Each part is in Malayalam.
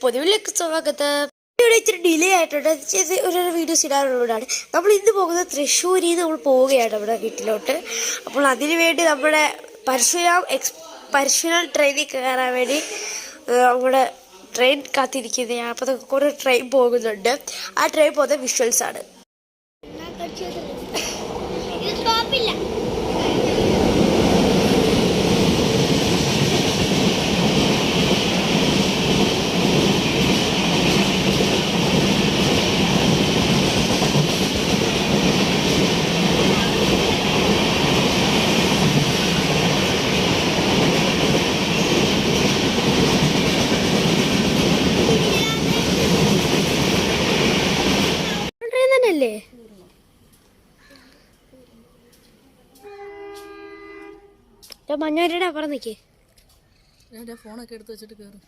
പൊതുവിലേക്ക് സ്വാഗതം. ഇവിടെ ഇച്ചിരി ഡിലേ ആയിട്ടുണ്ട്. ഒരു വീഡിയോസ് ഇടാനുള്ളതാണ്. നമ്മൾ ഇന്ന് പോകുന്നത് തൃശ്ശൂരിൽ നിന്ന് നമ്മൾ പോവുകയാണ് നമ്മുടെ വീട്ടിലോട്ട്. അപ്പോൾ അതിനുവേണ്ടി നമ്മുടെ പരശുരാം ട്രെയിനിൽ കയറാൻ വേണ്ടി നമ്മുടെ ട്രെയിൻ കാത്തിരിക്കുന്നതാണ്. അപ്പോൾ കുറേ ട്രെയിൻ പോകുന്നുണ്ട്. ആ ട്രെയിൻ പോകുന്ന വിഷ്വൽസാണ്. മഞ്ഞൂരിയുടെ അപ്പുറം നിൽക്കേ. ഞാൻ ഫോണൊക്കെ എടുത്ത് വെച്ചിട്ട് കയറും.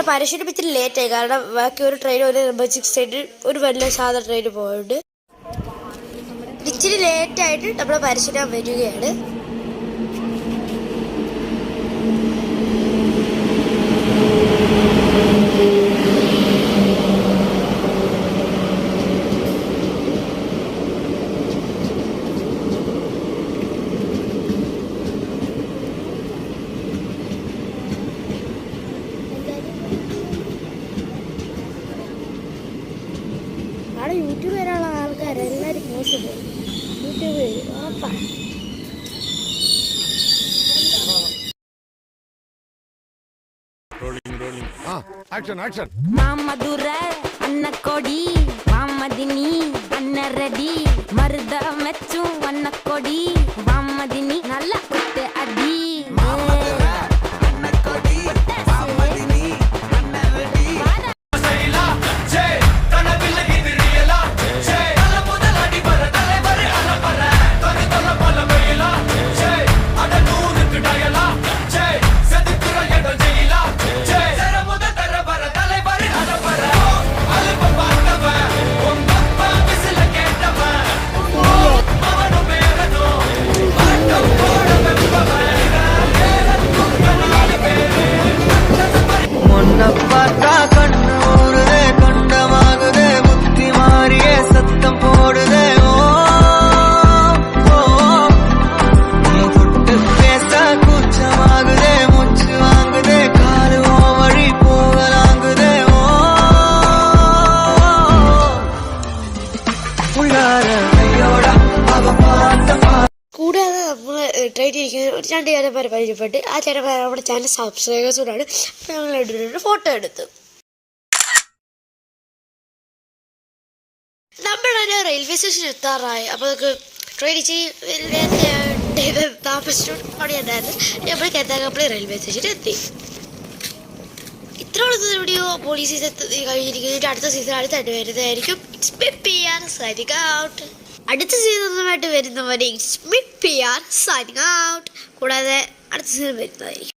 പരശുരാം ഇച്ചിരി ലേറ്റായി. കാരണം ബാക്കി ഒരു ട്രെയിൻ ഒരു നമ്പർ 6 ഒരു വലിയ സാധാരണ ട്രെയിൻ പോയുണ്ട്. ഇച്ചിരി ലേറ്റായിട്ട് നമ്മുടെ പരശുരാം വരികയാണ്. അവിടെ യൂട്യൂബ് വരാനുള്ള ആൾക്കാരെല്ലാവരും പോസ്റ്റ് പോകും. യൂട്യൂബ് ഉറപ്പാണ്. മാമധുര അന്നക്കൊടി വാമദിനി അന്നരടി മരുത മെച്ചു അന്നക്കൊടി വാമദിനി നല്ല കുത്ത് അടി. കൂടാതെ നമ്മൾ ട്രെയിൻ ഇരിക്കുന്ന ഒരു 2 ചേട്ടന്മാരെ പരിചയപ്പെട്ട് ആ ചേട്ടന്മാർ നമ്മുടെ ചാനൽ സബ്സ്ക്രൈബേഴ്സോടാണ്. അപ്പോൾ ഞങ്ങൾ ഒരു ഫോട്ടോ എടുത്തു. നമ്മളൊരു റെയിൽവേ സ്റ്റേഷൻ എത്താറായി. അപ്പോൾ നമുക്ക് ട്രെയിൻ ഇച്ചിരി താമസിച്ചിട്ട് പണിയുണ്ടായിരുന്നു. നമ്മൾ കേത്താക്കപ്പള്ളി റെയിൽവേ സ്റ്റേഷനിൽ എത്തി. ഇത്രയുള്ള വീഡിയോ പോലീസ് സീസൺ കഴിഞ്ഞിരിക്കുന്നതിൻ്റെ അടുത്ത സീസൺ അടുത്തായിട്ട് വരുന്നതായിരിക്കും. അടുത്ത സീസണുമായിട്ട് വരുന്നവരെ PR signing out. കൂടാതെ അടുത്ത സീസൺ വരുന്നതായിരിക്കും.